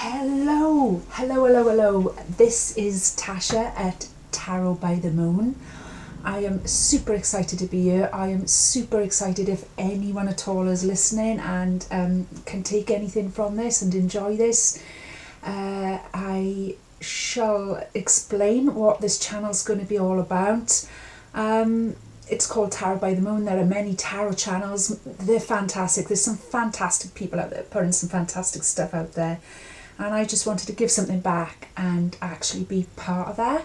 Hello. This is Tasha at Tarot by the Moon. I am super excited to be here. I am super excited if anyone at all is listening and can take anything from this and enjoy this. I shall explain what this channel is going to be all about. It's called Tarot by the Moon. There are many tarot channels. They're fantastic. There's some fantastic people out there putting some fantastic stuff out there. And I just wanted to give something back and actually be part of that.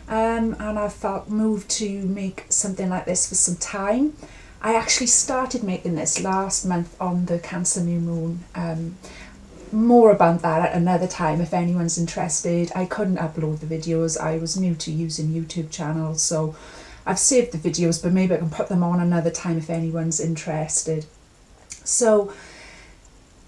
And I felt moved to make something like this for some time. I actually started making this last month on the Cancer New Moon. More about that at another time if anyone's interested. I couldn't upload the videos. I was new to using YouTube channels, so I've saved the videos, but maybe I can put them on another time if anyone's interested. So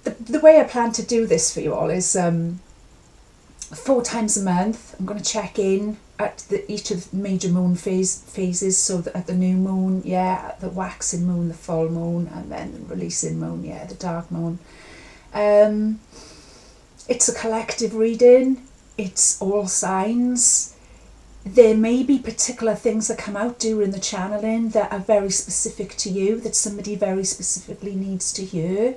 the way I plan to do this for you all is 4 times a month. I'm going to check in at each of the major moon phases. So at the new moon, at the waxing moon, the full moon, and then the releasing moon, the dark moon. It's a collective reading. It's all signs. There may be particular things that come out during the channeling that are very specific to you, that somebody very specifically needs to hear.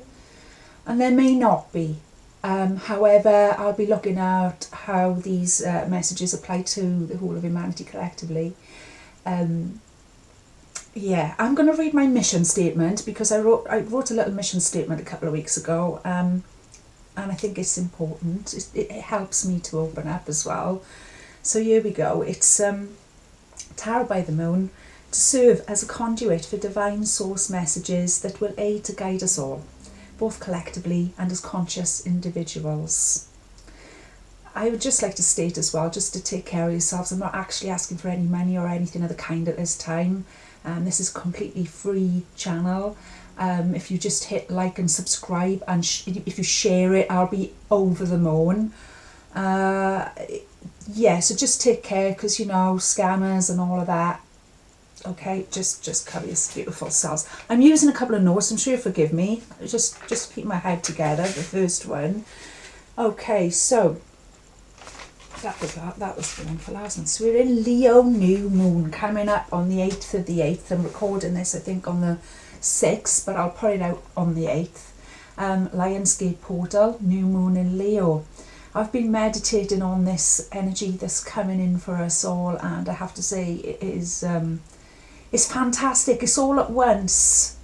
And there may not be. However, I'll be looking at how these messages apply to the whole of humanity collectively. I'm going to read my mission statement because I wrote a little mission statement a couple of weeks ago, and I think it's important. It helps me to open up as well. So here we go. It's Tarot by the Moon, to serve as a conduit for divine source messages that will aid to guide us all, both collectively and as conscious individuals. I would just like to state as well, just to take care of yourselves, I'm not actually asking for any money or anything of the kind at this time. This is a completely free channel. If you just hit like and subscribe, and if you share it, I'll be over the moon. So just take care, because scammers and all of that. Okay, just cover your beautiful selves. I'm using a couple of notes, I'm sure you'll forgive me. Just keep my head together, the first one. Okay, so that was the one for last month. So we're in Leo New Moon, coming up on the 8th of the 8th. I'm recording this, I think, on the 6th, but I'll put it out on the 8th. LIONSGATE portal, New Moon in Leo. I've been meditating on this energy that's coming in for us all, and I have to say it is it's fantastic. It's all at once.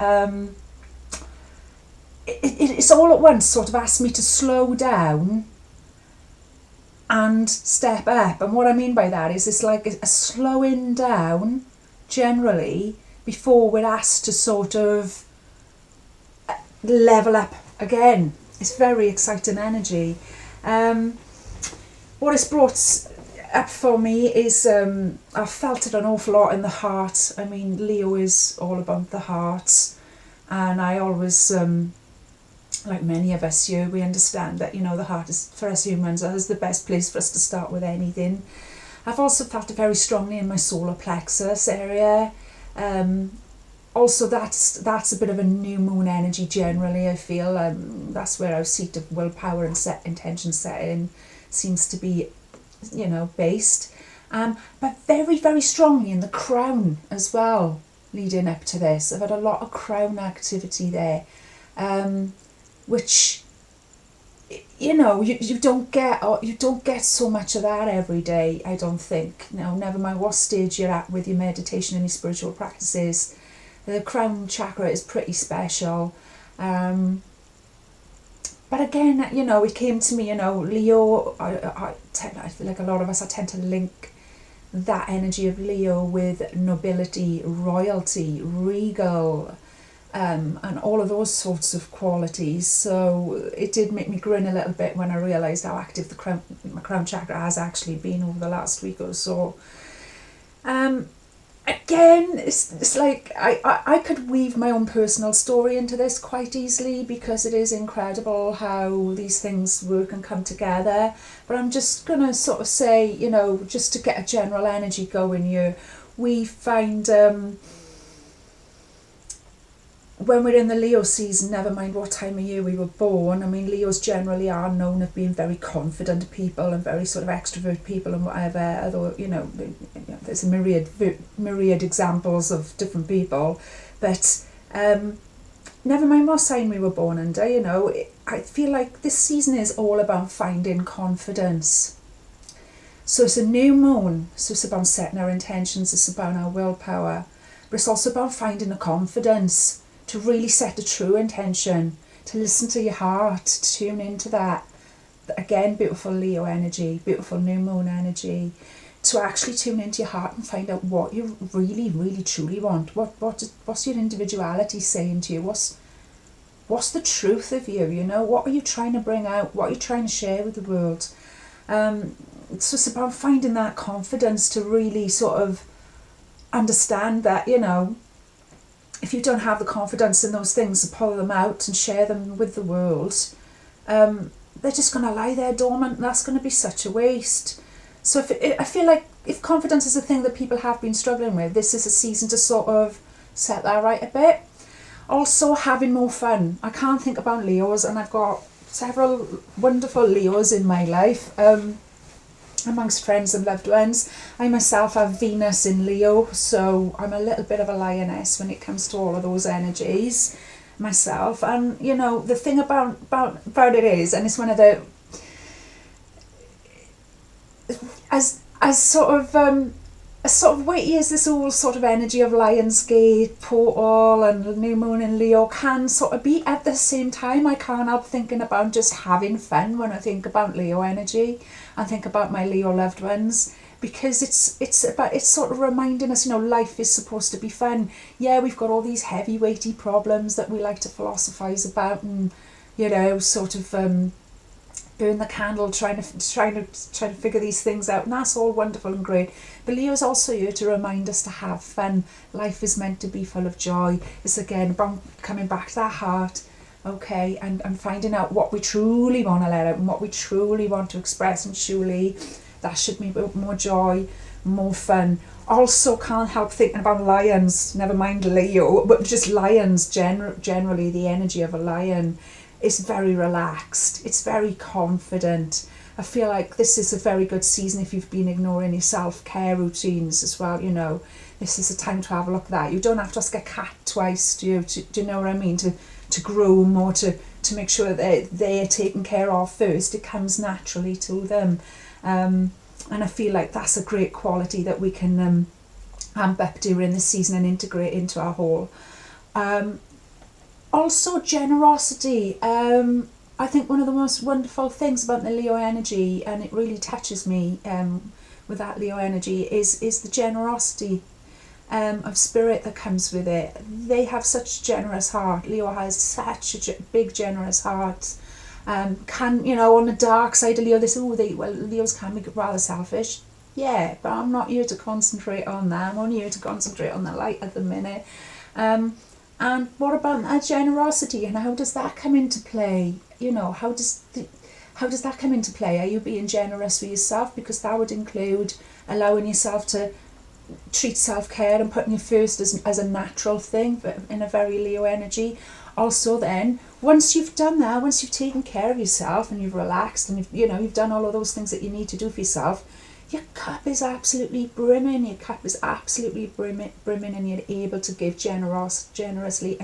It's all at once sort of asked me to slow down and step up. And what I mean by that is it's like a slowing down generally before we're asked to sort of level up again. It's very exciting energy. What it's brought up for me is I felt it an awful lot in the heart. I mean, Leo is all about the heart, and I always, like many of us here, we understand that the heart is, for us humans, is the best place for us to start with anything. I've also felt it very strongly in my solar plexus area. Also, that's a bit of a new moon energy generally, I feel. That's where our seat of willpower and intention setting seems to be, based. But very, very strongly in the crown as well, leading up to this. I've had a lot of crown activity there, which, you don't get so much of that every day, I don't think. Never mind what stage you're at with your meditation and your spiritual practices. The crown chakra is pretty special. But again, it came to me, Leo, I feel like a lot of us, I tend to link that energy of Leo with nobility, royalty, regal, and all of those sorts of qualities. So it did make me grin a little bit when I realised how active my crown chakra has actually been over the last week or so. Again, it's like I could weave my own personal story into this quite easily, because it is incredible how these things work and come together. But I'm just going to sort of say, just to get a general energy going here, we find when we're in the Leo season, never mind what time of year we were born, I mean, Leos generally are known as being very confident people and very sort of extrovert people and whatever, although, there's a myriad examples of different people. But never mind what sign we were born under, I feel like this season is all about finding confidence. So it's a new moon, so it's about setting our intentions, it's about our willpower, but it's also about finding the confidence to really set a true intention, to listen to your heart, to tune into that. Again, beautiful Leo energy, beautiful new moon energy, to actually tune into your heart and find out what you really, really, truly want. What's your individuality saying to you? What's the truth of you? What are you trying to bring out? What are you trying to share with the world? So it's about finding that confidence to really sort of understand that, if you don't have the confidence in those things to pull them out and share them with the world, they're just going to lie there dormant, and that's going to be such a waste. So I feel like if confidence is a thing that people have been struggling with, this is a season to sort of set that right a bit. Also, having more fun. I can't think about Leos, and I've got several wonderful Leos in my life. Amongst friends and loved ones. I myself have Venus in Leo, so I'm a little bit of a lioness when it comes to all of those energies myself. And the thing about it is, and it's one of the as sort of weighty as this all sort of energy of LIONSGATE, portal and new moon in Leo can sort of be, at the same time I can't help thinking about just having fun when I think about Leo energy and think about my Leo loved ones, because it's sort of reminding us, life is supposed to be fun. Yeah, we've got all these heavy weighty problems that we like to philosophize about and sort of burn the candle trying to figure these things out, and that's all wonderful and great. But Leo's also here to remind us to have fun. Life is meant to be full of joy. It's again about coming back to that heart, okay, and finding out what we truly want to let out and what we truly want to express, and surely that should be more joy, more fun. Also, can't help thinking about lions, never mind Leo, but just lions generally. The energy of a lion is very relaxed, it's very confident. I feel like this is a very good season if you've been ignoring your self-care routines as well. This is a time to have a look at that. You don't have to ask a cat twice, do you know what I mean, to groom or to make sure that they're taken care of first. It comes naturally to them, and I feel like that's a great quality that we can amp up during this season and integrate into our whole. Also, generosity. I think one of the most wonderful things about the Leo energy, and it really touches me with that Leo energy, is the generosity of spirit that comes with it. They have such a generous heart. Leo has such a big, generous heart. On the dark side of Leo, Leos can be rather selfish. Yeah, but I'm not here to concentrate on that. I'm only here to concentrate on the light at the minute. And what about that generosity, and how does that come into play? How does that come into play? Are you being generous with yourself? Because that would include allowing yourself to treat self-care and putting you first as a natural thing, but in a very Leo energy. Also then, once you've done that, once you've taken care of yourself and you've relaxed and you've done all of those things that you need to do for yourself, your cup is absolutely brimming. Your cup is absolutely brimming, and you're able to give generously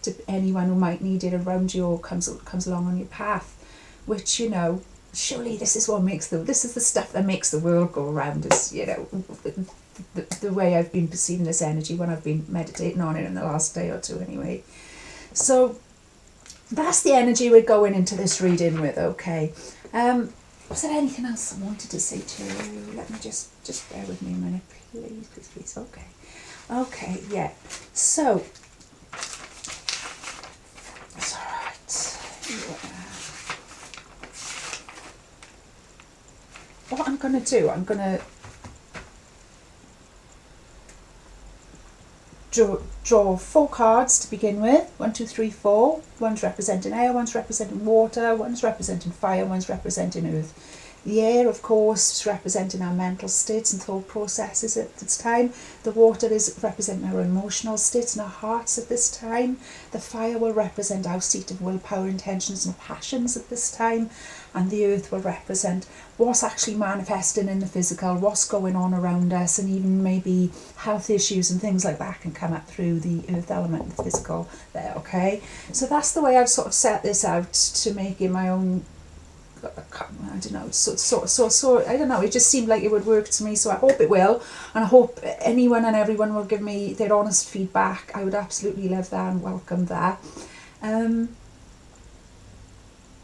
to anyone who might need it around you or comes along on your path. Which surely this is the stuff that makes the world go around. Is the way I've been perceiving this energy when I've been meditating on it in the last day or two, anyway. So that's the energy we're going into this reading with. Okay. Was there anything else I wanted to say to you? Let me just bear with me a minute, please. Okay, yeah. So, it's all right. Yeah. What I'm going to do, I'm going to draw 4 cards to begin with. 1, 2, 3, 4. One's representing air, one's representing water, one's representing fire, one's representing earth. The air, of course, is representing our mental states and thought processes at this time. The water is representing our emotional states and our hearts at this time. The fire will represent our seat of willpower, intentions and passions at this time. And the earth will represent what's actually manifesting in the physical, what's going on around us, and even maybe health issues and things like that can come up through the earth element, the physical there, okay? So that's the way I've sort of set this out to make it my own, I don't know, so I don't know, it just seemed like it would work to me, so I hope it will, and I hope anyone and everyone will give me their honest feedback. I would absolutely love that and welcome that.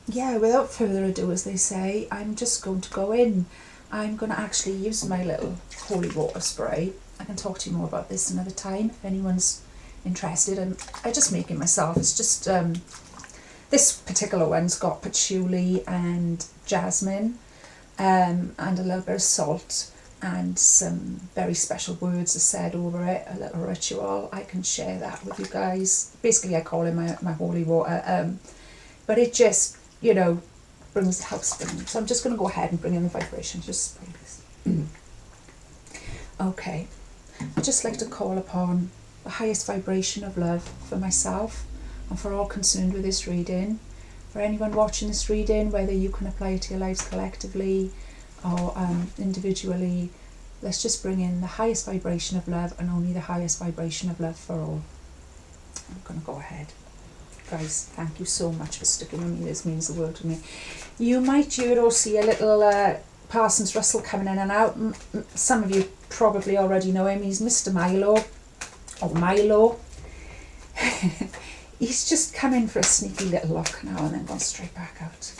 Yeah, without further ado, as they say, I'm just going to go in. I'm going to actually use my little holy water spray. I can talk to you more about this another time if anyone's interested, and I just make it myself. It's just this particular one's got patchouli and jasmine, and a little bit of salt, and some very special words are said over it, a little ritual. I can share that with you guys. Basically, I call it my holy water, but it just, you know, helps bring. So I'm just going to go ahead and bring in the vibration. Just spray this. Okay, I'd just like to call upon the highest vibration of love for myself and for all concerned with this reading. For anyone watching this reading, whether you can apply it to your lives collectively or individually, let's just bring in the highest vibration of love and only the highest vibration of love for all. I'm going to go ahead. Guys, thank you so much for sticking with me. This means the world to me. You might hear or see a little Parsons Russell coming in and out. Some of you probably already know him. He's Mr. Milo, or Milo. He's just come in for a sneaky little look now and then gone straight back out.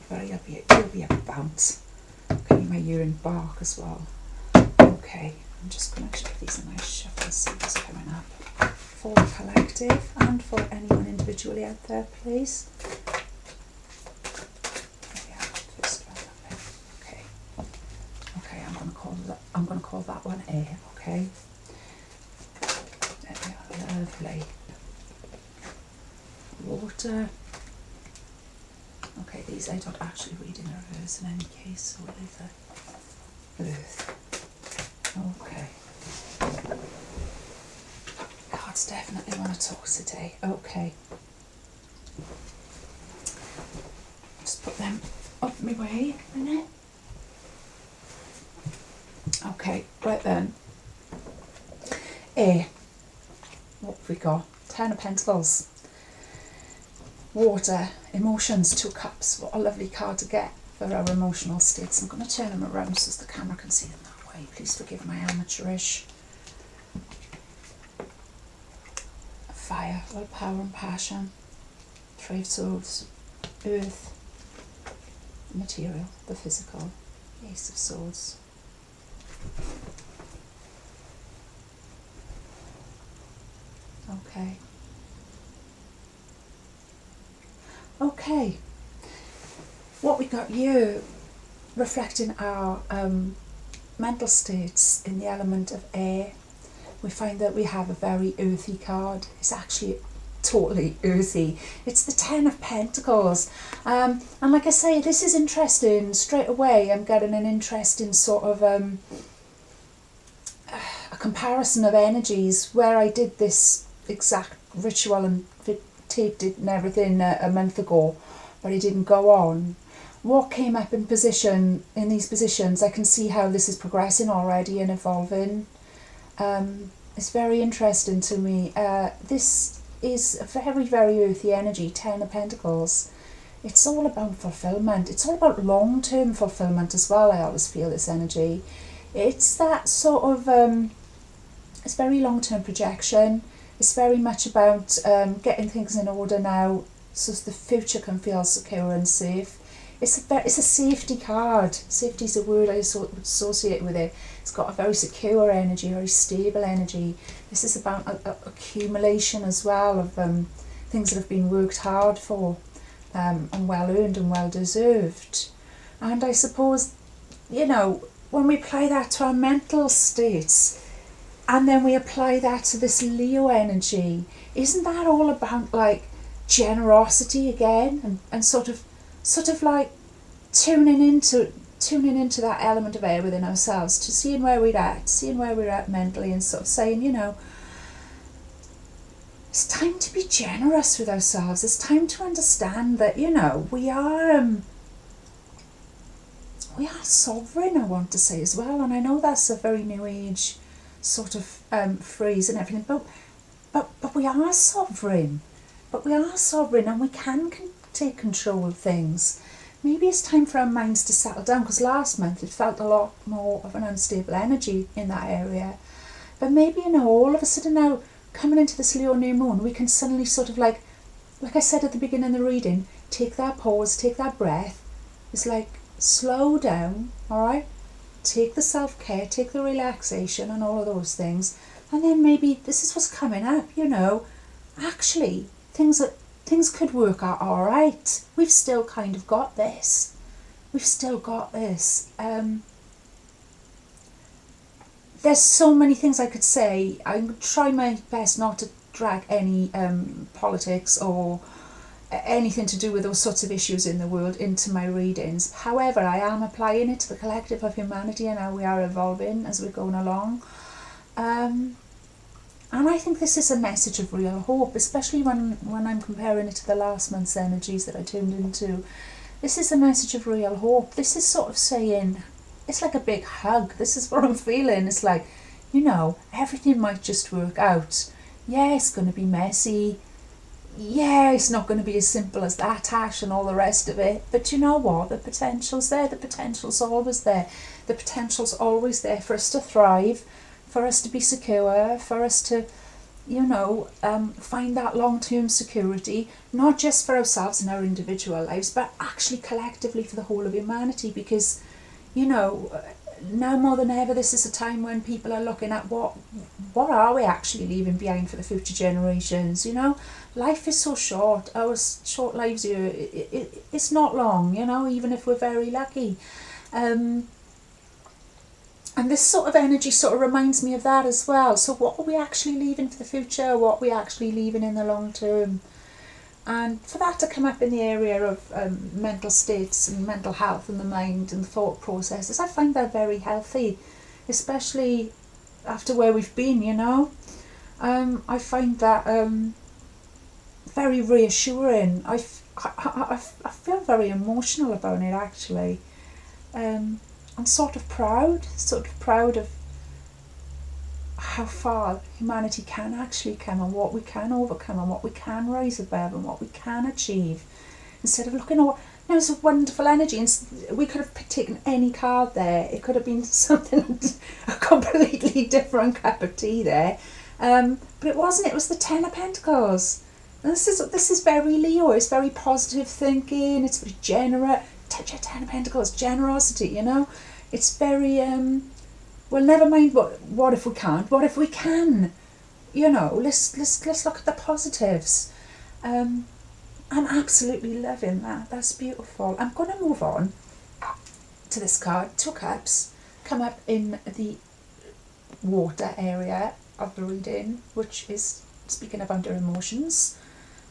But he'll be a bounce. Okay, you might hear him bark as well. Okay, I'm just going to give these a nice shuffle and see what's coming up. For the collective and for anyone individually out there, please. Okay. Okay, I'm gonna call that one air, okay? There we are, lovely. Water. Okay, these I don't actually read in reverse in any case, so it is earth. Okay. Cards definitely want to talk today. Okay. Just put them up my way a minute. Okay, right then. Air. What have we got? 10 of Pentacles. Water. Emotions. 2 Cups. What a lovely card to get for our emotional states. I'm going to turn them around so the camera can see them that way. Please forgive my amateurish. Fire, willpower and passion. 3 of Swords, earth, material, the physical, Ace of Swords. Okay. Okay. What we got here, reflecting our mental states in the element of air, we find that we have a very earthy card. It's actually totally earthy. It's the 10 of Pentacles. And like I say, this is interesting. Straight away, I'm getting an interesting sort of a comparison of energies where I did this exact ritual and taped it and everything a month ago, but it didn't go on. What came up in position, in these positions, I can see how this is progressing already and evolving. It's very interesting to me. This is a very, very earthy energy, 10 of Pentacles. It's all about fulfillment. It's all about long-term fulfillment as well, I always feel, this energy. It's that sort of, it's very long-term projection. It's very much about getting things in order now so the future can feel secure and safe. It's a safety card. Safety is a word I associate with it. It's got a very secure energy, very stable energy. This is about accumulation as well of things that have been worked hard for and well earned and well deserved. And I suppose, you know, when we apply that to our mental states and then we apply that to this Leo energy, isn't that all about like generosity again and sort of like tuning into that element of air within ourselves, to seeing where we're at mentally, and sort of saying, it's time to be generous with ourselves. It's time to understand that, we are sovereign, I want to say as well. And I know that's a very new age sort of phrase and everything, but we are sovereign. But we are sovereign, and we can take control of things. Maybe it's time for our minds to settle down, because last month it felt a lot more of an unstable energy in that area. But maybe, all of a sudden now, coming into this Leo new moon, we can suddenly sort of like I said at the beginning of the reading, take that pause, take that breath. It's like, slow down, all right? Take the self-care, take the relaxation and all of those things. And then maybe this is what's coming up, actually, things could work out all right. We've still kind of got this. There's so many things I could say. I try my best not to drag any politics or anything to do with those sorts of issues in the world into my readings. However, I am applying it to the collective of humanity and how we are evolving as we're going along. And I think this is a message of real hope, especially when I'm comparing it to the last month's energies that I tuned into. This is a message of real hope. This is sort of saying, it's like a big hug. This is what I'm feeling. It's like, everything might just work out. Yeah, it's going to be messy. Yeah, it's not going to be as simple as that, Ash, and all the rest of it. But you know what? The potential's there. The potential's always there. The potential's always there for us to thrive, for us to be secure, for us to, find that long-term security, not just for ourselves in our individual lives, but actually collectively for the whole of humanity. Because, now more than ever, this is a time when people are looking at what are we actually leaving behind for the future generations. Life is so short. Our short lives here, it's not long, even if we're very lucky. And this sort of energy sort of reminds me of that as well. So what are we actually leaving for the future? What are we actually leaving in the long term? And for that to come up in the area of mental states and mental health and the mind and the thought processes, I find that very healthy, especially after where we've been, I find that very reassuring. I feel very emotional about it, actually. I'm sort of proud of how far humanity can actually come, and what we can overcome, and what we can rise above, and what we can achieve. Instead of looking at, it's a wonderful energy, and we could have taken any card there. It could have been something, a completely different cup of tea there, but it wasn't. It was the Ten of Pentacles. And this is very Leo. It's very positive thinking. It's very generous. Ten of Pentacles, generosity. It's very well, never mind what if we can't. What if we can? Let's look at the positives. I'm absolutely loving that. That's beautiful. I'm going to move on to this card. Two Cups come up in the water area of the reading, which is speaking of under emotions,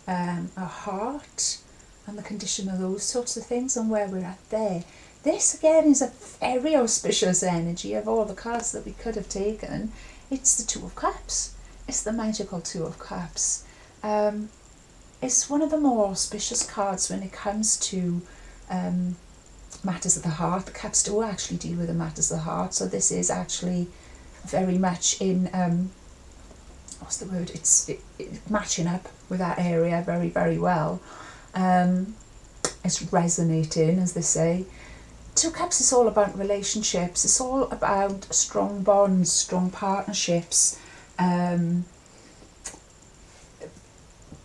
our heart, and the condition of those sorts of things, and where we're at there. This again is a very auspicious energy. Of all the cards that we could have taken, it's the Two of Cups. It's the magical Two of Cups. It's one of the more auspicious cards when it comes to matters of the heart. The Cups do actually deal with the matters of the heart, so this is actually very much in what's the word? It's matching up with that area very, very well. It's resonating, as they say. Two Cups is all about relationships. It's all about strong bonds, strong partnerships,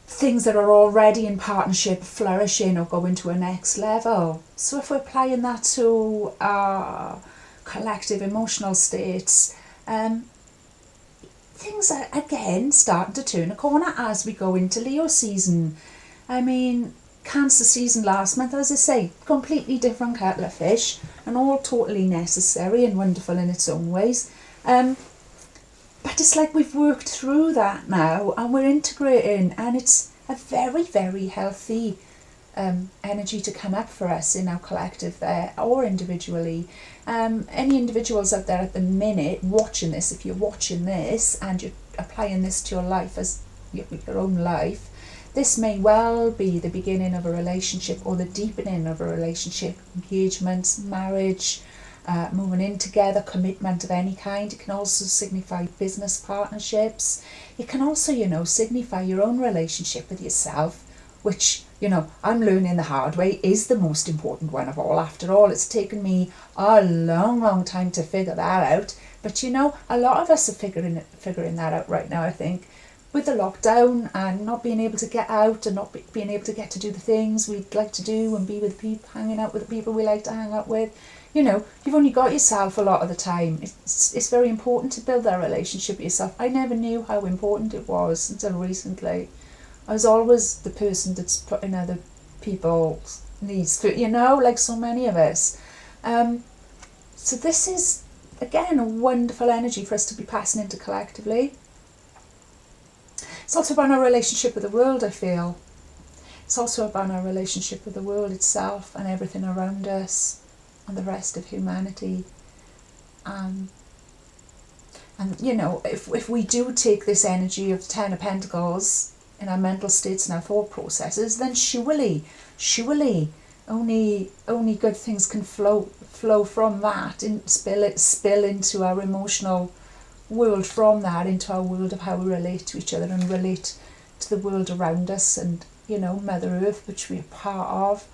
things that are already in partnership flourishing or going to a next level. So if we're applying that to our collective emotional states, things are again starting to turn a corner as we go into Leo season. I mean, Cancer season last month, as I say, completely different kettle of fish, and all totally necessary and wonderful in its own ways. But it's like we've worked through that now, and we're integrating, and it's a very, very healthy energy to come up for us in our collective there, or individually. Any individuals out there at the minute watching this, if you're watching this and you're applying this to your life as your own life, this may well be the beginning of a relationship or the deepening of a relationship, engagements, marriage, moving in together, commitment of any kind. It can also signify business partnerships. It can also, signify your own relationship with yourself, which, I'm learning the hard way is the most important one of all. After all, it's taken me a long time to figure that out. But, a lot of us are figuring that out right now, I think. With the lockdown and not being able to get out and not being able to get to do the things we'd like to do and be with people, hanging out with the people we like to hang out with, you've only got yourself a lot of the time. It's very important to build that relationship with yourself. I never knew how important it was until recently. I was always the person that's putting other people's needs first, like so many of us. So this is, again, a wonderful energy for us to be passing into collectively. It's also about our relationship with the world, I feel. It's also about our relationship with the world itself and everything around us and the rest of humanity. And if we do take this energy of the Ten of Pentacles in our mental states and our thought processes, then surely only good things can flow from that and spill into our emotional world from that, into our world of how we relate to each other and relate to the world around us and, Mother Earth, which we're part of.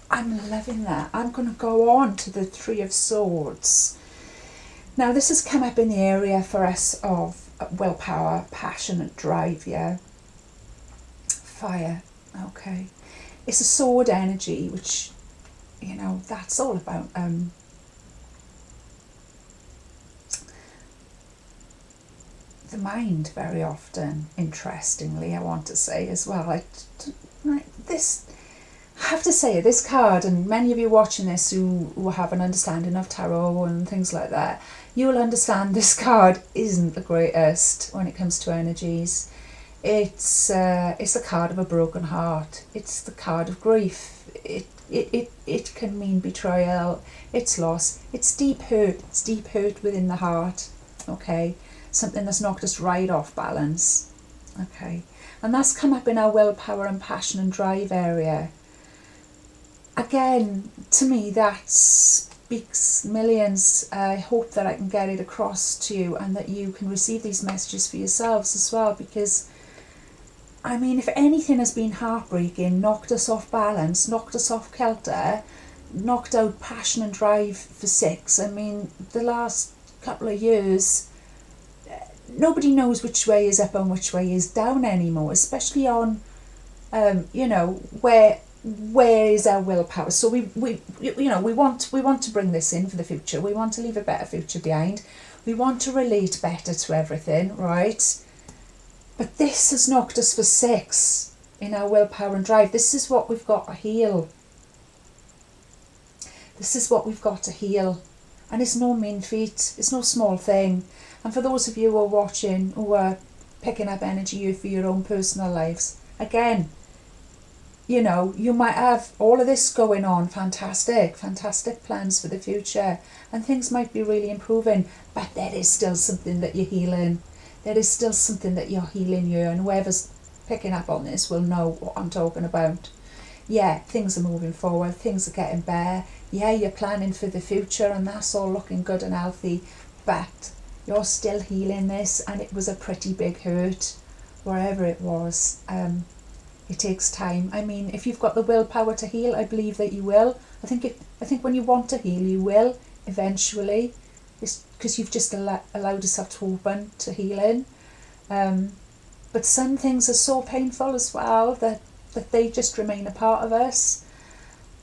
I'm loving that. I'm going to go on to the Three of Swords. Now, this has come up in the area for us of willpower, passion and drive, yeah? Fire, okay. It's a sword energy, which, that's all about the mind very often, interestingly, I want to say as well. I have to say, this card, and many of you watching this who have an understanding of tarot and things like that, you will understand this card isn't the greatest when it comes to energies. It's the card of a broken heart. It's the card of grief. It can mean betrayal, it's loss, it's deep hurt. It's deep hurt within the heart, okay? Something that's knocked us right off balance, okay? And that's come up in our willpower and passion and drive area. Again, to me, that speaks millions. I hope that I can get it across to you and that you can receive these messages for yourselves as well, because, I mean, if anything has been heartbreaking, knocked us off balance, knocked us off kilter, knocked out passion and drive for 6, I mean, the last couple of years, nobody knows which way is up and which way is down anymore, especially on, where is our willpower. So we want to bring this in for the future. We want to leave a better future behind. We want to relate better to everything, right? But this has knocked us for 6 in our willpower and drive. This is what we've got to heal. This is what we've got to heal. And it's no mean feat. It's no small thing. And for those of you who are watching, who are picking up energy for your own personal lives, again, you might have all of this going on, fantastic plans for the future, and things might be really improving, but there is still something that you're healing. There is still something that you're healing here, and whoever's picking up on this will know what I'm talking about. Yeah, things are moving forward, things are getting better. Yeah, you're planning for the future, and that's all looking good and healthy, but you're still healing this, and it was a pretty big hurt, wherever it was. It takes time. I mean, if you've got the willpower to heal, I believe that you will. I think when you want to heal, you will eventually. It's because you've just allowed yourself to open to healing. But some things are so painful as well that they just remain a part of us.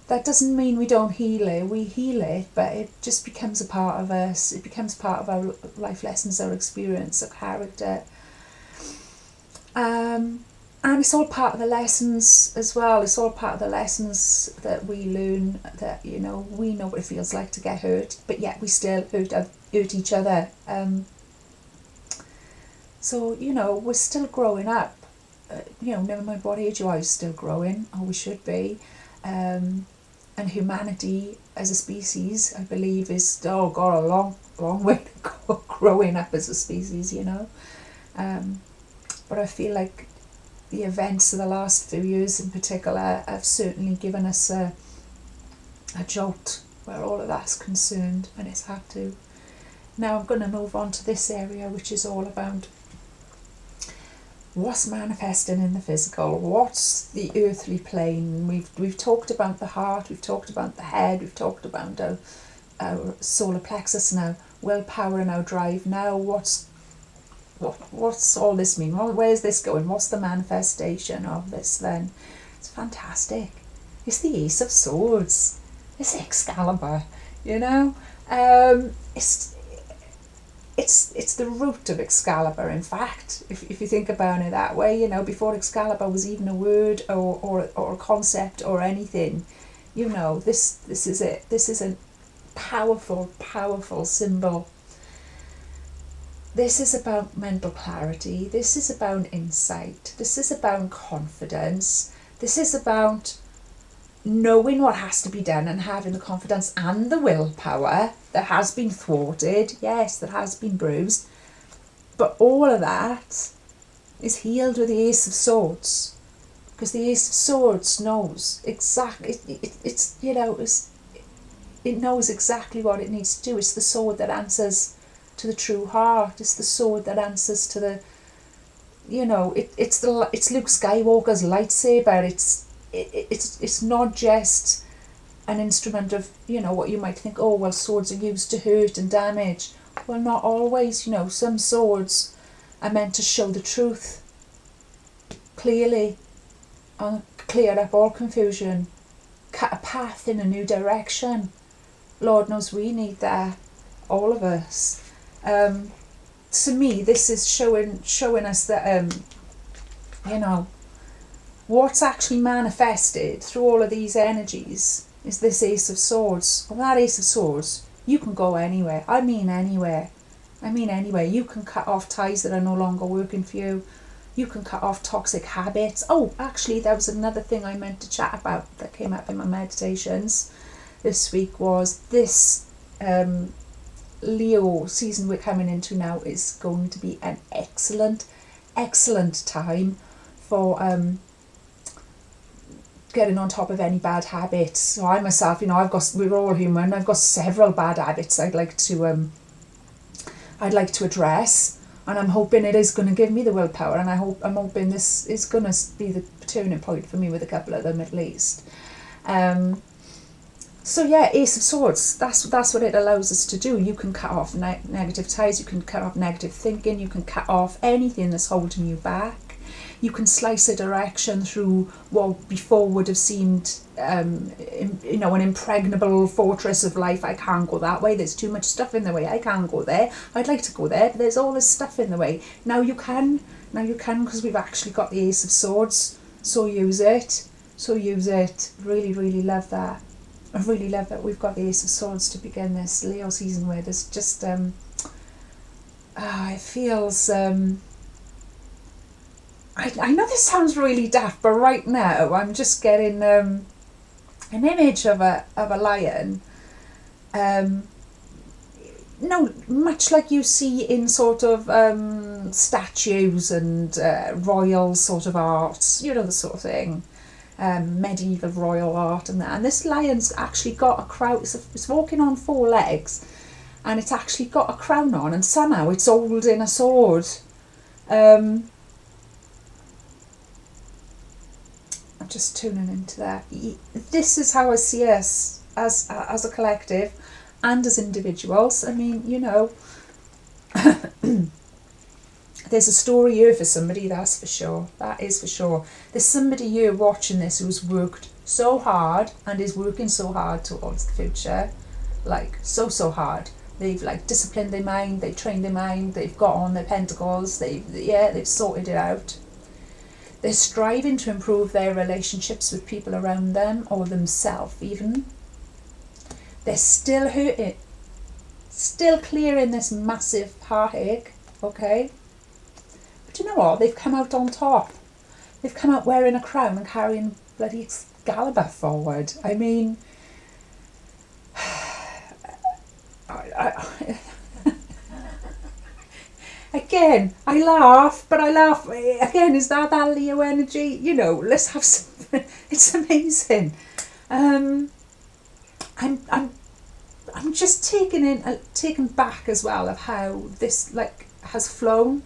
That doesn't mean we don't heal it. We heal it, but it just becomes a part of us. It becomes part of our life lessons, our experience, our character. And it's all part of the lessons as well. It's all part of the lessons that we learn, that, we know what it feels like to get hurt, but yet we still hurt each other. So, we're still growing up. never mind what age you are, you're still growing, always should be. And humanity as a species, I believe, is got a long way to go growing up as a species, But I feel like the events of the last few years in particular have certainly given us a jolt where all of that's concerned, and it's had to. Now I'm going to move on to this area, which is all about what's manifesting in the physical, what's the earthly plane. We've talked about the heart, we've talked about the head, we've talked about our solar plexus now, willpower and our drive. Now what's all this mean? Where's this going? What's the manifestation of this then? It's fantastic. It's the Ace of Swords. It's Excalibur, It's the root of Excalibur, in fact, if you think about it that way, before Excalibur was even a word or a concept or anything, this is it. This is a powerful, powerful symbol. This is about mental clarity. This is about insight. This is about confidence. This is about knowing what has to be done and having the confidence and the willpower that has been thwarted, yes, that has been bruised, but all of that is healed with the Ace of Swords, because the Ace of Swords knows exactly, it knows exactly what it needs to do. It's the sword that answers to the true heart. It's the sword that answers to the, it's Luke Skywalker's lightsaber. It's not just an instrument of, what you might think, oh, well, swords are used to hurt and damage. Well, not always, some swords are meant to show the truth clearly and clear up all confusion, cut a path in a new direction. Lord knows we need that, all of us. To me, this is showing us that, what's actually manifested through all of these energies is this Ace of Swords. Well, that Ace of Swords, you can go anywhere. I mean anywhere. You can cut off ties that are no longer working for you. You can cut off toxic habits. Oh, actually, there was another thing I meant to chat about that came up in my meditations this week, was this Leo season we're coming into now is going to be an excellent time for getting on top of any bad habits. So I myself, we're all human. I've got several bad habits I'd like to address, and I'm hoping it is going to give me the willpower, and I'm hoping this is going to be the turning point for me with a couple of them at least. So yeah, Ace of Swords, that's what it allows us to do. You can cut off negative ties, you can cut off negative thinking, you can cut off anything that's holding you back. You can slice a direction through what before would have seemed, an impregnable fortress of life. I can't go that way. There's too much stuff in the way. I can't go there. I'd like to go there, but there's all this stuff in the way. Now you can, because we've actually got the Ace of Swords. So use it. Really, really love that. I really love that we've got the Ace of Swords to begin this Leo season with. It's just, it feels, I know this sounds really daft, but right now I'm just getting an image of a lion, much like you see in sort of statues and royal sort of arts, the sort of thing. Medieval royal art and that, and this lion's actually got a crown. It's walking on four legs, and it's actually got a crown on, and somehow it's holding a sword. I'm just tuning into that. This is how I see us as a collective and as individuals. I mean, there's a story here for somebody, that's for sure. That is for sure. There's somebody here watching this who's worked so hard and is working so hard towards the future. So hard. They've disciplined their mind, they've trained their mind, they've got on their pentacles, they've sorted it out. They're striving to improve their relationships with people around them or themselves even. They're still hurting, still clearing this massive heartache, okay? But you know what? They've come out on top. they've come out wearing a crown and carrying bloody Excalibur forward. I mean, again, I laugh, but I laugh again. Is that Leo energy? You know, let's have some. It's amazing. I'm just taken back as well of how this has flown.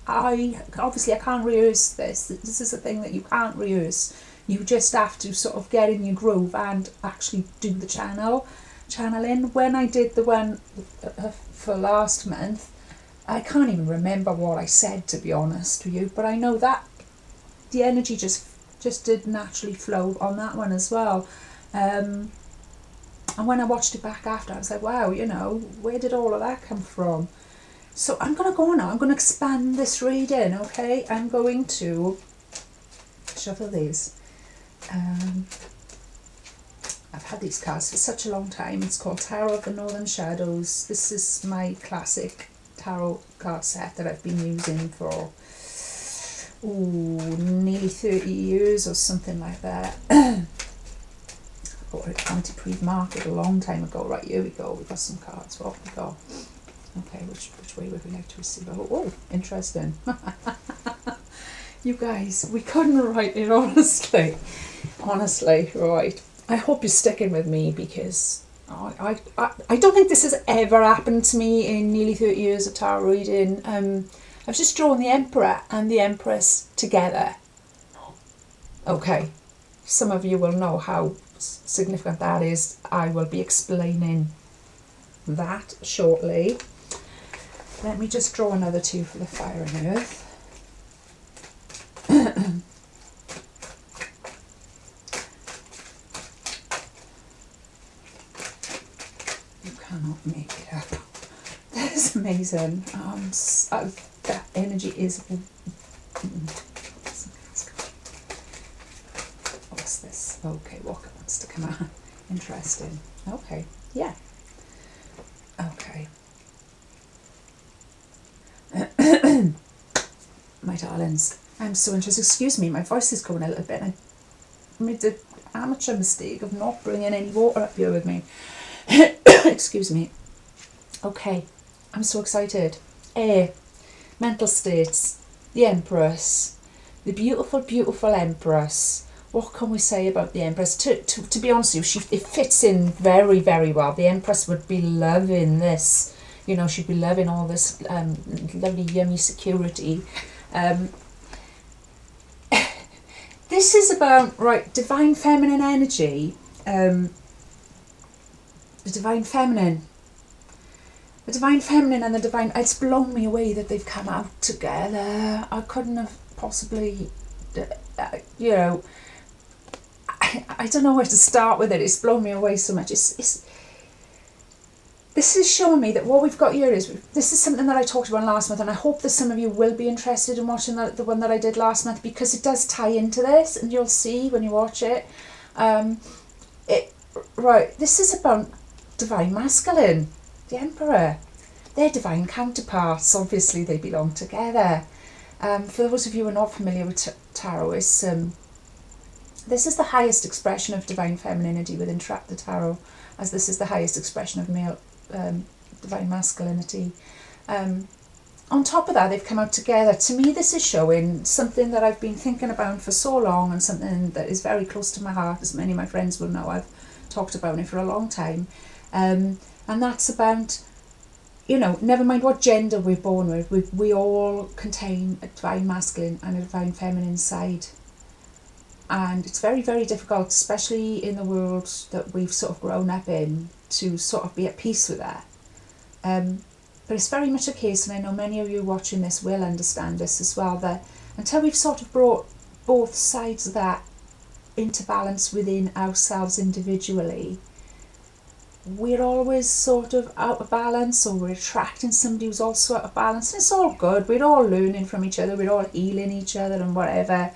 I can't rehearse this. This is a thing that you can't rehearse. You just have to sort of get in your groove and actually do the channeling. When I did the one for last month, I can't even remember what I said, to be honest with you, but I know that the energy just did naturally flow on that one as well. And when I watched it back after, I was like, wow, you know, where did all of that come from? So I'm going to go on now. I'm going to expand this reading, okay? I'm going to shuffle these. I've had these cards for such a long time. It's called Tarot of the Northern Shadows. This is my classic tarot card set that I've been using for nearly 30 years or something like that. I bought it at Antipreve Market a long time ago. Right, here we go. We've got some cards. Off we go. Okay, which way would we like to receive? Oh, interesting. You guys, we couldn't write it, honestly. Honestly, right. I hope you're sticking with me, because I don't think this has ever happened to me in nearly 30 years of tarot reading. I've just drawn the Emperor and the Empress together. Okay, some of you will know how significant that is. I will be explaining that shortly. Let me just draw another two for the Fire and Earth. You cannot make it up. That is amazing. That energy is... What's this? Okay, what wants to come out? Interesting. Okay, yeah. Okay. My darlings, I'm so interested. Excuse me, my voice is going a little bit. I made the amateur mistake of not bringing any water up here with me. Excuse me. Okay, I'm so excited. Air, mental states, the Empress, the beautiful, beautiful Empress. What can we say about the Empress? To be honest with you, it fits in very, very well. The Empress would be loving this. You know, she'd be loving all this lovely, yummy security. This is about, right, divine feminine energy. The divine feminine and the divine... It's blown me away that they've come out together. I couldn't have possibly, you know... I don't know where to start with it. It's blown me away so much. This is showing me that what we've got here is, this is something that I talked about last month, and I hope that some of you will be interested in watching the one that I did last month, because it does tie into this, and you'll see when you watch it. Right, this is about divine masculine, the Emperor. They're divine counterparts. Obviously, they belong together. For those of you who are not familiar with tarot, this is the highest expression of divine femininity within the tarot, as this is the highest expression of male divine masculinity. On top of that, they've come out together. To me, this is showing something that I've been thinking about for so long, and something that is very close to my heart, as many of my friends will know. I've talked about it for a long time, and that's about, you know, never mind what gender we're born with, we all contain a divine masculine and a divine feminine side. And it's very, very difficult, especially in the world that we've sort of grown up in, to sort of be at peace with that. But it's very much a case, and I know many of you watching this will understand this as well, that until we've sort of brought both sides of that into balance within ourselves individually, we're always sort of out of balance, or we're attracting somebody who's also out of balance. And it's all good. We're all learning from each other. We're all healing each other and whatever.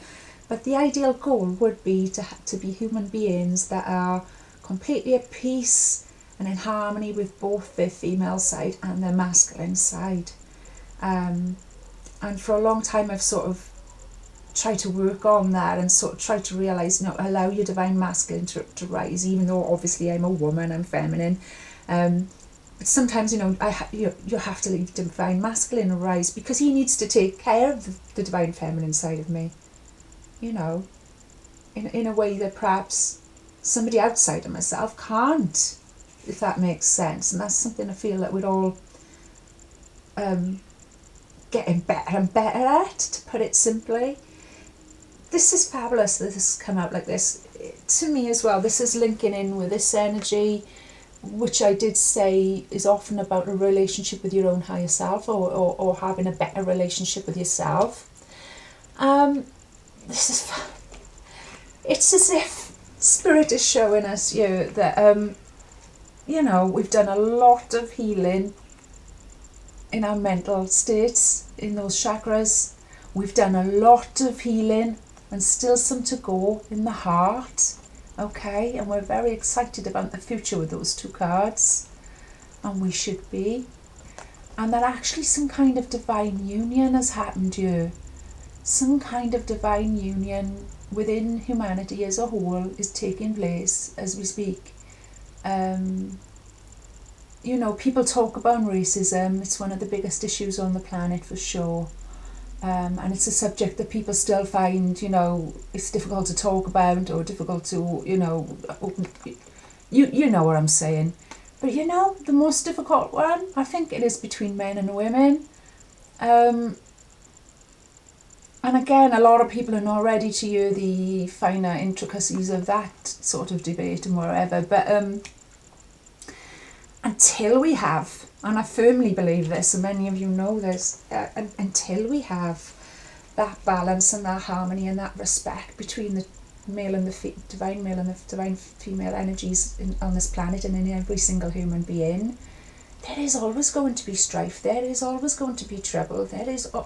But the ideal goal would be to be human beings that are completely at peace and in harmony with both their female side and their masculine side. And for a long time I've sort of tried to work on that and sort of try to realise, allow your divine masculine to rise, even though obviously I'm a woman, I'm feminine. But sometimes, you have to leave divine masculine rise, because he needs to take care of the divine feminine side of me, in a way that perhaps somebody outside of myself can't, if that makes sense. And that's something I feel that we're all getting better and better at, to put it simply. This is fabulous that this has come out like this. To me as well, this is linking in with this energy, which I did say is often about a relationship with your own higher self, or having a better relationship with yourself. It's as if Spirit is showing us that we've done a lot of healing in our mental states, in those chakras. We've done a lot of healing, and still some to go in the heart. Okay, and we're very excited about the future with those two cards, and we should be. And that actually some kind of divine union has happened here. Some kind of divine union within humanity as a whole is taking place as we speak. People talk about racism. It's one of the biggest issues on the planet for sure. And it's a subject that people still find, it's difficult to talk about, or difficult to, you know what I'm saying. But the most difficult one, I think it is between men and women. And again, a lot of people are not ready to hear the finer intricacies of that sort of debate and whatever. But until we have, and I firmly believe this, and many of you know this, until we have that balance and that harmony and that respect between the male and the divine male and the divine female energies on this planet and in every single human being, there is always going to be strife. There is always going to be trouble. There is, wow,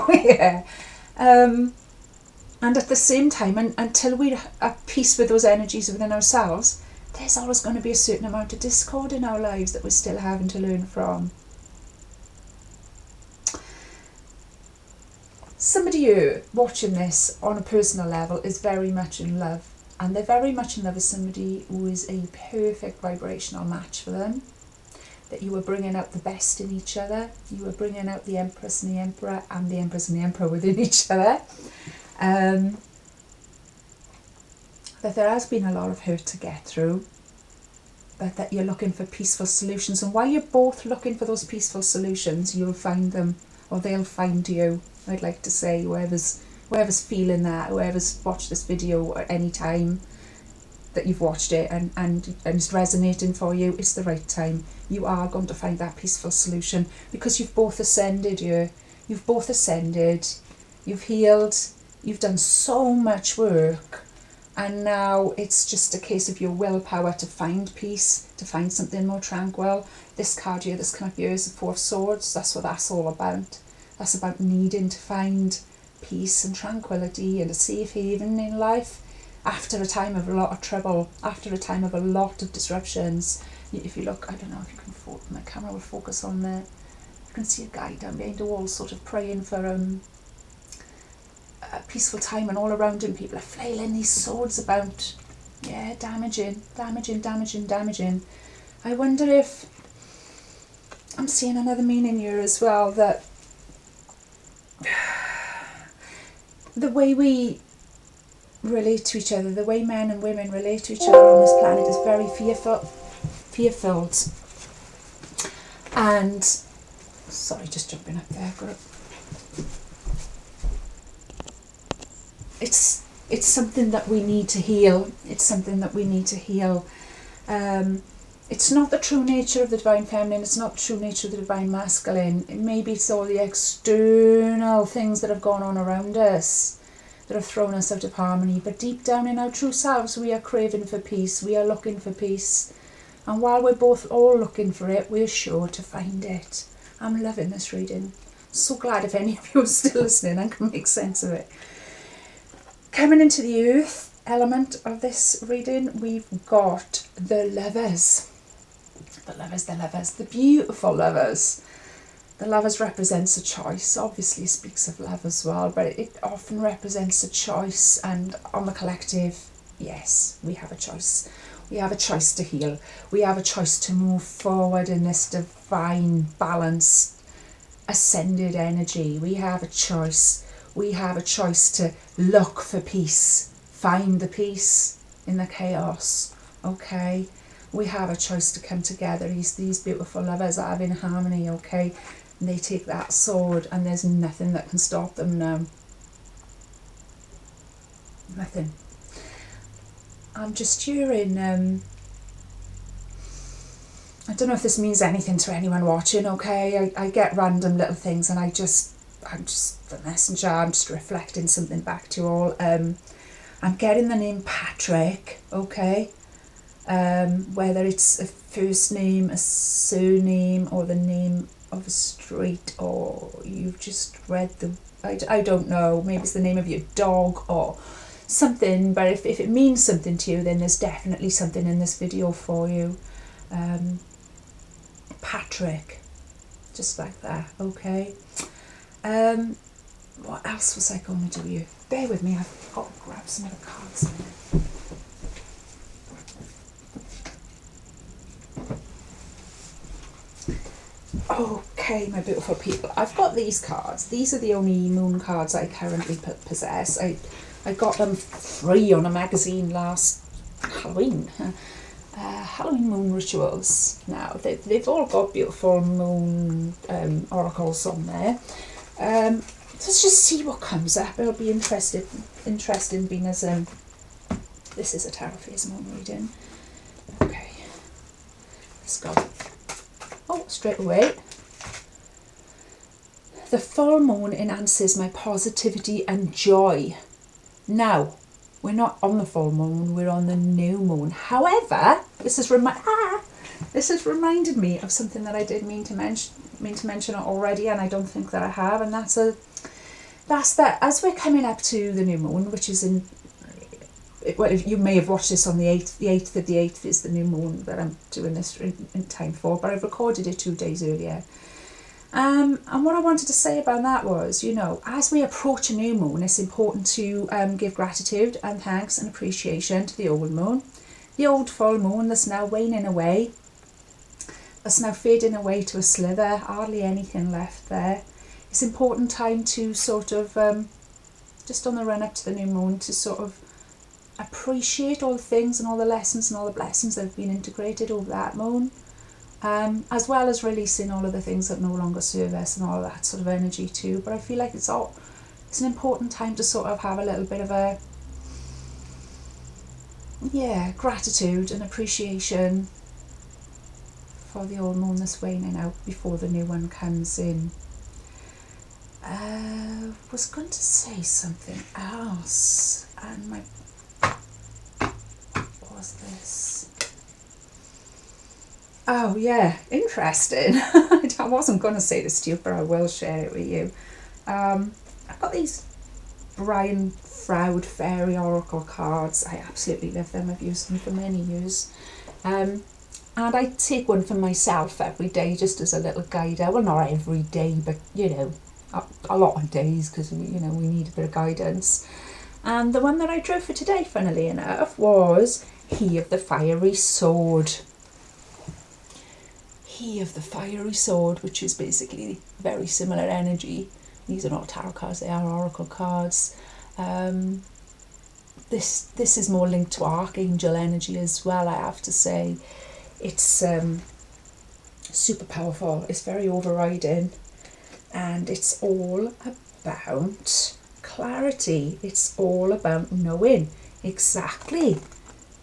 yeah. And at the same time, until we're at peace with those energies within ourselves, there's always going to be a certain amount of discord in our lives that we're still having to learn from. Somebody who, watching this on a personal level, is very much in love. And they're very much in love with somebody who is a perfect vibrational match for them. That you are bringing out the best in each other. You are bringing out the Empress and the Emperor, and the Empress and the Emperor within each other. That there has been a lot of hurt to get through, but that you're looking for peaceful solutions. And while you're both looking for those peaceful solutions, you'll find them, or they'll find you. I'd like to say, whoever's feeling that, whoever's watched this video at any time that you've watched it and it's resonating for you, it's the right time. You are going to find that peaceful solution, because you've both ascended. You've both ascended, you've healed, you've done so much work, and now it's just a case of your willpower to find peace, to find something more tranquil. This card here that's come up here is the Four of Swords. That's what that's all about. That's about needing to find peace and tranquility and a safe haven in life after a time of a lot of trouble, after a time of a lot of disruptions. If you look, I don't know if you can, my camera will focus on there. You can see a guy down behind the wall sort of praying for a peaceful time, and all around him people are flailing these swords about. Yeah, damaging. I wonder if I'm seeing another meaning here as well, that the way we relate to each other, the way men and women relate to each other on this planet is very fear-filled. And, sorry, just jumping up there. It's something that we need to heal. It's something that we need to heal. It's not the true nature of the divine feminine. It's not the true nature of the divine masculine. Maybe it's all the external things that have gone on around us that have thrown us out of harmony. But deep down in our true selves, we are craving for peace. We are looking for peace. And while we're both all looking for it, we're sure to find it. I'm loving this reading. So glad if any of you are still listening and can make sense of it. Coming into the earth element of this reading, we've got the Lovers. The lovers, the beautiful lovers. The lovers represents a choice. Obviously it speaks of love as well, but it often represents a choice. And on the collective, yes, we have a choice. We have a choice to heal. We have a choice to move forward in this divine, balanced, ascended energy. We have a choice. We have a choice to look for peace, find the peace in the chaos. Okay, we have a choice to come together. These beautiful lovers that are in harmony. Okay, and they take that sword, and there's nothing that can stop them now. Nothing. I'm just hearing, I don't know if this means anything to anyone watching, okay? I get random little things, and I'm just the messenger. I'm just reflecting something back to you all. I'm getting the name Patrick, okay? Whether it's a first name, a surname, or the name of a street, or you've just read I don't know, maybe it's the name of your dog or something, but if it means something to you, then there's definitely something in this video for you. Patrick, just like that, okay? What else was I going to do here? Bear with me, I've got to grab some of the cards in there. Okay, my beautiful people, I've got these cards. These are the only moon cards I currently possess. I got them free on a magazine last Halloween. Halloween moon rituals. Now they've all got beautiful moon oracles on there. Let's just see what comes up. It'll be interesting being as this is a tarot phase moon reading. Okay, let's go. Oh, straight away. The full moon enhances my positivity and joy. Now, we're not on the full moon, we're on the new moon. However, this has reminded me of something that I did mean to mention already, and I don't think that I have, and that's that as we're coming up to the new moon, which is in, well, you may have watched this on the 8th. The 8th of the 8th is the new moon that I'm doing this in time for, but I've recorded it 2 days earlier. And what I wanted to say about that was, you know, as we approach a new moon, it's important to give gratitude and thanks and appreciation to the old moon. The old full moon that's now waning away, that's now fading away to a slither, hardly anything left there. It's an important time to sort of, just on the run up to the new moon, to sort of appreciate all the things and all the lessons and all the blessings that have been integrated over that moon. As well as releasing all of the things that no longer serve us and all of that sort of energy too. But I feel like it's an important time to sort of have a little bit of a, gratitude and appreciation for the old moon that's waning out before the new one comes in. Was going to say something else, and what was this? Oh yeah, interesting. I wasn't going to say this to you, but I will share it with you. I've got these Brian Froud Fairy Oracle cards. I absolutely love them. I've used them for many years. And I take one for myself every day just as a little guide. Well, not every day, but you know, a lot of days, because you know we need a bit of guidance. And the one that I drew for today, funnily enough, was He of the Fiery Sword. He of the Fiery Sword, which is basically very similar energy. These are not tarot cards, they are oracle cards. This is more linked to archangel energy as well, I have to say. It's super powerful, it's very overriding, and it's all about clarity. It's all about knowing exactly,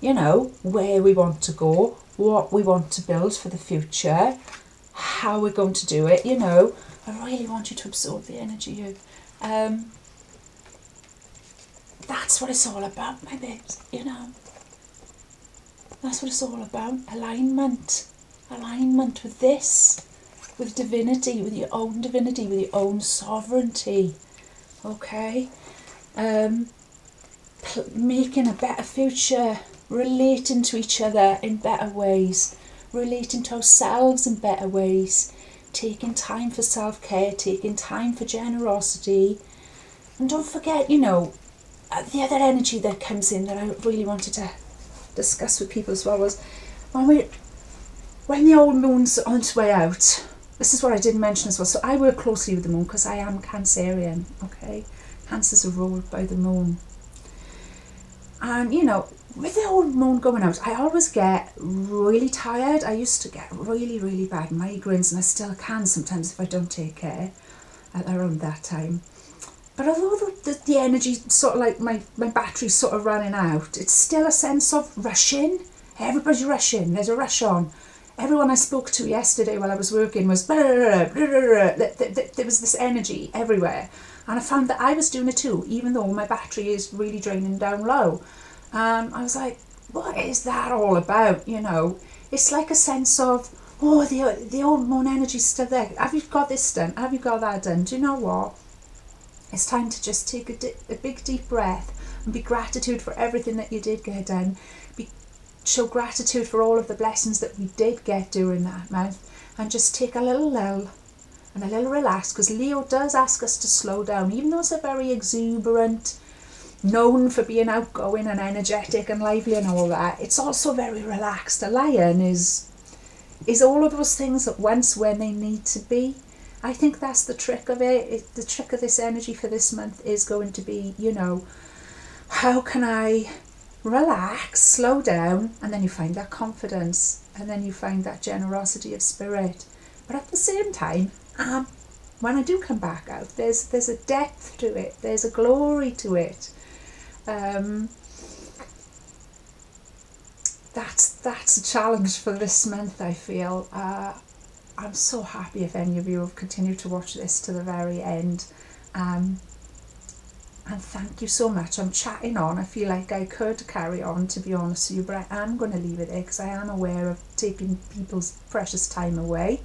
you know, where we want to go, what we want to build for the future, how we're going to do it, you know. I really want you to absorb the energy of that's what it's all about, my babes, you know. That's what it's all about. Alignment with this, with divinity, with your own divinity, with your own sovereignty, okay. Making a better future, relating to each other in better ways, relating to ourselves in better ways, taking time for self-care, taking time for generosity. And don't forget, you know, the other energy that comes in that I really wanted to discuss with people as well was when the old moon's on its way out. This is what I didn't mention as well. So I work closely with the moon because I am Cancerian, okay? Cancers are ruled by the moon. And, you know, with the old moon going out, I always get really tired. I used to get really, really bad migraines, and I still can sometimes if I don't take care at around that time. But although the energy sort of like my battery's sort of running out, it's still a sense of rushing. Everybody's rushing. There's a rush on. Everyone I spoke to yesterday while I was working was there was this energy everywhere. And I found that I was doing it too, even though my battery is really draining down low. I was like, what is that all about? You know, it's like a sense of, oh, the old moon energy's still there. Have you got this done? Have you got that done? Do you know what? It's time to just take a big deep breath and be gratitude for everything that you did get done. Show gratitude for all of the blessings that we did get during that month, and just take a little lull and a little relax, because Leo does ask us to slow down. Even though it's a very exuberant, known for being outgoing and energetic and lively and all that, it's also very relaxed. A lion is all of those things at once when they need to be. I think that's the trick of it. The trick of this energy for this month is going to be, you know, how can I relax, slow down, and then you find that confidence, and then you find that generosity of spirit. But at the same time, when I do come back out, there's a depth to it, there's a glory to it. That's a challenge for this month, I feel. I'm so happy if any of you have continued to watch this to the very end. And thank you so much. I'm chatting on. I feel like I could carry on, to be honest with you, but I am going to leave it there because I am aware of taking people's precious time away.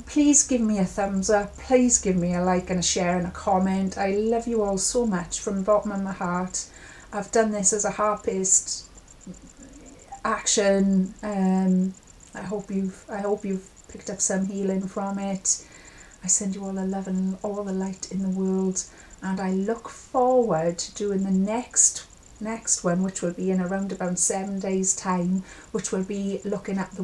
Please give me a thumbs up. Please give me a like and a share and a comment. I love you all so much from the bottom of my heart. I've done this as a heart-based action. I hope you've picked up some healing from it. I send you all the love and all the light in the world, and I look forward to doing the next one, which will be in around about 7 days time, which will be looking at the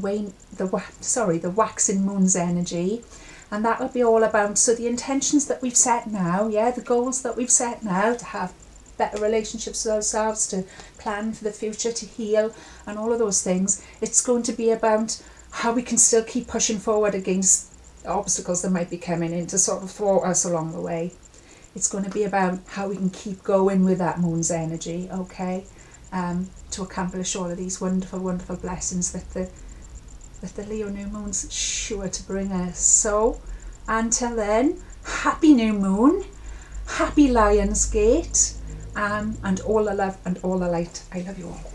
waxing moon's energy, and that will be all about, so the intentions that we've set now, the goals that we've set now to have better relationships with ourselves, to plan for the future, to heal, and all of those things. It's going to be about how we can still keep pushing forward against obstacles that might be coming in to sort of thwart us along the way. It's going to be about how we can keep going with that moon's energy, okay, to accomplish all of these wonderful, wonderful blessings that the Leo new moon's sure to bring us. So until then, happy new moon, happy LIONSGATE, and all the love and all the light. I love you all.